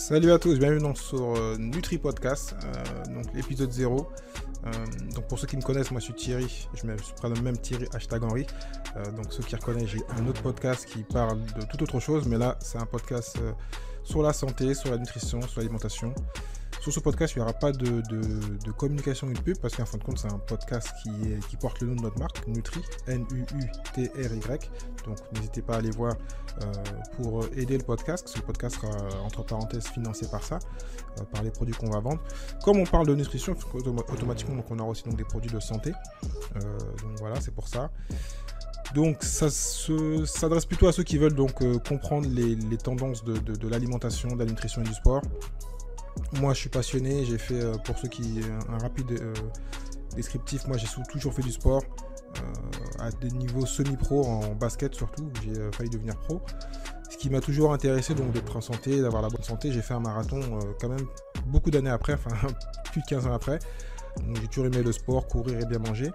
Salut à tous, bienvenue sur Nutri Podcast, donc l'épisode 0. Donc pour ceux qui me connaissent, moi je suis Thierry, je prends le même Thierry #Henry. Donc ceux qui reconnaissent, j'ai un autre podcast qui parle de toute autre chose, mais là c'est un podcast sur la santé, sur la nutrition, sur l'alimentation. Sur ce podcast, il n'y aura pas de communication ou de pub parce qu'en fin de compte, c'est un podcast qui porte le nom de notre marque, Nutri, N-U-U-T-R-Y. Donc n'hésitez pas à aller voir pour aider le podcast, parce que le podcast sera entre parenthèses financé par ça, par les produits qu'on va vendre. Comme on parle de nutrition, automatiquement donc on aura aussi donc, des produits de santé. Donc voilà, c'est pour ça. Donc ça s'adresse plutôt à ceux qui veulent donc comprendre les tendances de l'alimentation, de la nutrition et du sport. Moi je suis passionné, j'ai fait pour ceux qui un rapide descriptif, moi j'ai toujours fait du sport à des niveaux semi-pro en basket surtout, j'ai failli devenir pro. Ce qui m'a toujours intéressé donc d'être en santé, d'avoir la bonne santé. J'ai fait un marathon quand même beaucoup d'années après, enfin plus de 15 ans après. Donc j'ai toujours aimé le sport, courir et bien manger.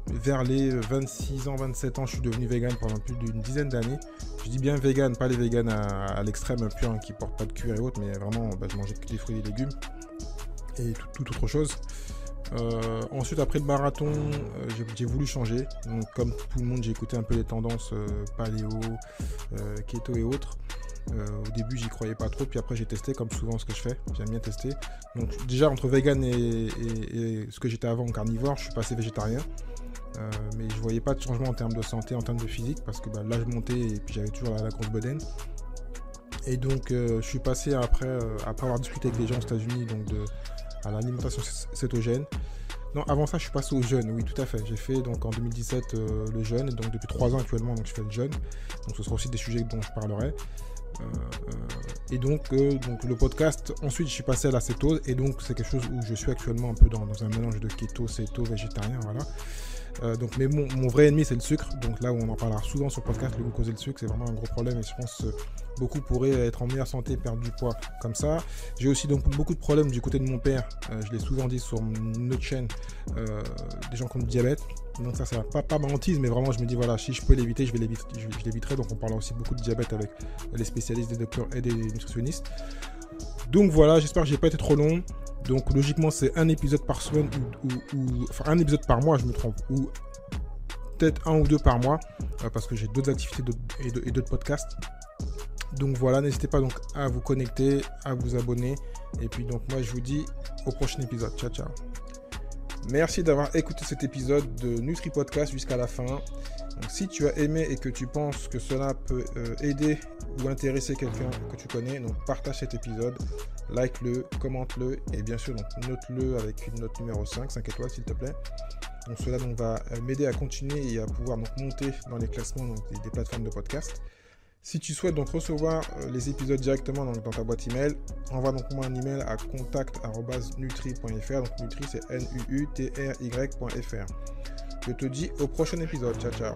Vers les 26 ans, 27 ans, je suis devenu vegan pendant plus d'une dizaine d'années. Je dis bien vegan, pas les vegans à l'extrême pur hein, qui portent pas de cuir et autres, mais vraiment je mangeais que des fruits et des légumes et toute autre chose. Ensuite, après le marathon, j'ai voulu changer. Donc, comme tout le monde, j'ai écouté un peu les tendances paléo, keto et autres. Au début, j'y croyais pas trop, puis après, j'ai testé comme souvent ce que je fais. J'aime bien tester. Donc, déjà, entre vegan et ce que j'étais avant en carnivore, je suis passé végétarien. Mais je voyais pas de changement en termes de santé, en termes de physique, parce que l'âge montait et puis j'avais toujours la grosse bedaine. Et donc, je suis passé après avoir discuté avec des gens aux États-Unis, donc à l'alimentation cétogène. Non, avant ça, je suis passé au jeûne, oui, tout à fait. J'ai fait donc en 2017 le jeûne, et donc depuis 3 ans actuellement, donc je fais le jeûne. Donc ce sera aussi des sujets dont je parlerai. Et donc le podcast, ensuite je suis passé à la cétose, et donc c'est quelque chose où je suis actuellement un peu dans un mélange de keto, céto, végétarien, voilà. Mais mon vrai ennemi c'est le sucre, donc là où on en parlera souvent sur le podcast, le glucose et le sucre c'est vraiment un gros problème et je pense beaucoup pourraient être en meilleure santé, perdre du poids comme ça. J'ai aussi donc beaucoup de problèmes du côté de mon père, je l'ai souvent dit sur notre chaîne, des gens qui ont du diabète, donc ça va pas ma hantise, mais vraiment je me dis voilà, si je peux l'éviter, je l'éviterai, donc on parlera aussi beaucoup de diabète avec les spécialistes, des docteurs et des nutritionnistes. Donc voilà, j'espère que j'ai pas été trop long. Donc logiquement c'est un épisode par semaine enfin un épisode par mois, je me trompe, ou peut-être 1 ou 2 par mois parce que j'ai d'autres activités et d'autres podcasts. Donc voilà, n'hésitez pas donc à vous connecter, à vous abonner, et puis donc moi je vous dis au prochain épisode. Ciao ciao. Merci d'avoir écouté cet épisode de Nutri Podcast jusqu'à la fin. Donc, si tu as aimé et que tu penses que cela peut aider ou intéresser quelqu'un que tu connais, donc partage cet épisode, like-le, commente-le et bien sûr donc, note-le avec une note numéro 5 étoiles s'il te plaît. Donc cela donc, va m'aider à continuer et à pouvoir donc, monter dans les classements donc, des plateformes de podcast. Si tu souhaites donc recevoir les épisodes directement dans ta boîte email, envoie donc moi un email à contact@nutri.fr. Donc Nutri c'est NUUTRY.fr. Je te dis au prochain épisode. Ciao ciao.